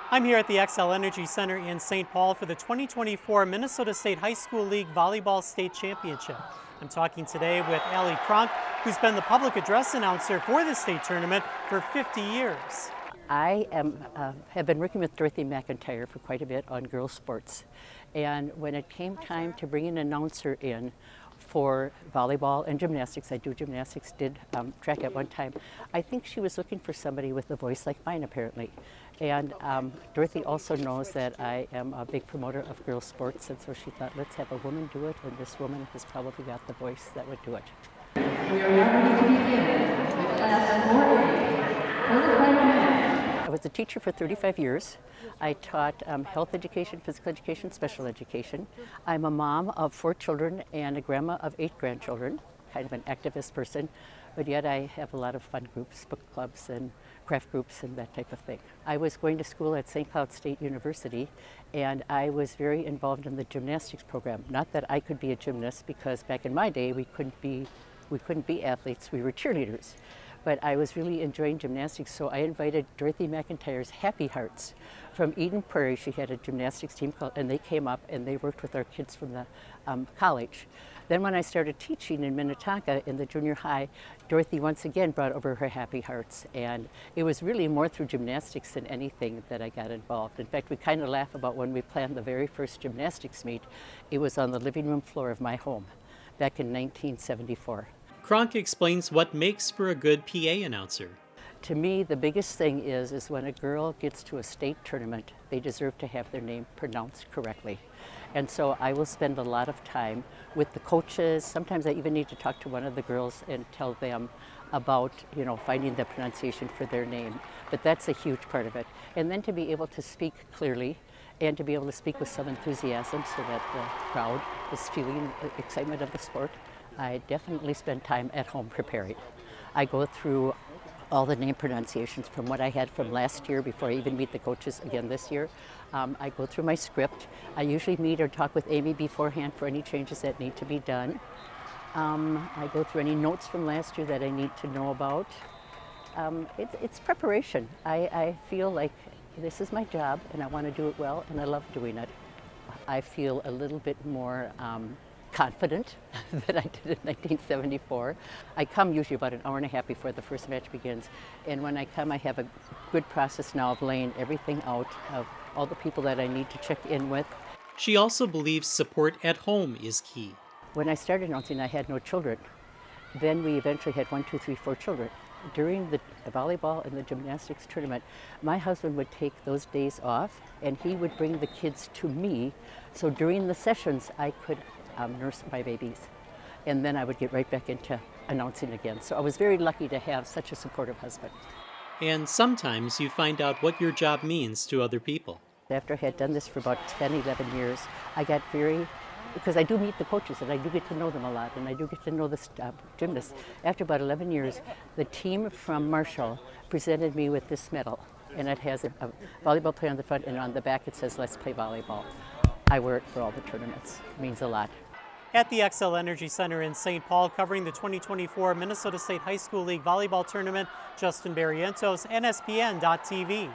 I'm here at the XL Energy Center in St. Paul for the 2024 Minnesota State High School League Volleyball State Championship. I'm talking today with Allie Cronk, who's been the public address announcer for the state tournament for 50 years. I have been working with Dorothy McIntyre for quite a bit on girls' sports. And when it came time to bring an announcer in for volleyball and gymnastics, I do gymnastics, did track at one time, I think she was looking for somebody with a voice like mine, apparently. And Dorothy also knows that I am a big promoter of girls' sports, and so she thought, let's have a woman do it, and this woman has probably got the voice that would do it. We are now ready to begin with class 4A. For the final match. I was a teacher for 35 years. I taught health education, physical education, special education. I'm a mom of 4 children and a grandma of 8 grandchildren, kind of an activist person, but yet I have a lot of fun groups, book clubs and craft groups and that type of thing. I was going to school at St. Cloud State University, and I was very involved in the gymnastics program. Not that I could be a gymnast, because back in my day we couldn't be athletes, we were cheerleaders. But I was really enjoying gymnastics, so I invited Dorothy McIntyre's Happy Hearts from Eden Prairie. She had a gymnastics team, and they came up and they worked with our kids from the college. Then when I started teaching in Minnetonka in the junior high, Dorothy once again brought over her Happy Hearts, and it was really more through gymnastics than anything that I got involved. In fact, we kind of laugh about when we planned the very first gymnastics meet. It was on the living room floor of my home back in 1974. Cronk explains what makes for a good PA announcer. To me, the biggest thing is when a girl gets to a state tournament, they deserve to have their name pronounced correctly. And so I will spend a lot of time with the coaches. Sometimes I even need to talk to one of the girls and tell them about, finding the pronunciation for their name. But that's a huge part of it. And then to be able to speak clearly and to be able to speak with some enthusiasm so that the crowd is feeling the excitement of the sport. I definitely spend time at home preparing. I go through all the name pronunciations from what I had from last year before I even meet the coaches again this year. I go through my script. I usually meet or talk with Amy beforehand for any changes that need to be done. I go through any notes from last year that I need to know about. It's preparation. I feel like this is my job and I want to do it well, and I love doing it. I feel a little bit more confident than I did in 1974. I come usually about an hour and a half before the first match begins, and when I come I have a good process now of laying everything out, of all the people that I need to check in with. She also believes support at home is key. When I started announcing, I had no children. Then we eventually had 1, 2, 3, 4 children. During the volleyball and the gymnastics tournament, my husband would take those days off and he would bring the kids to me, so during the sessions I could nurse my babies, and then I would get right back into announcing again. So I was very lucky to have such a supportive husband. And sometimes you find out what your job means to other people. After I had done this for about 10, 11 years, I got because I do meet the coaches and I do get to know them a lot, and I do get to know the gymnasts. After about 11 years, the team from Marshall presented me with this medal, and it has a volleyball player on the front, and on the back it says, "Let's play volleyball." I wear it for all the tournaments. It means a lot. At the XL Energy Center in St. Paul, covering the 2024 Minnesota State High School League Volleyball Tournament, Justin Barrientos, NSPN.TV.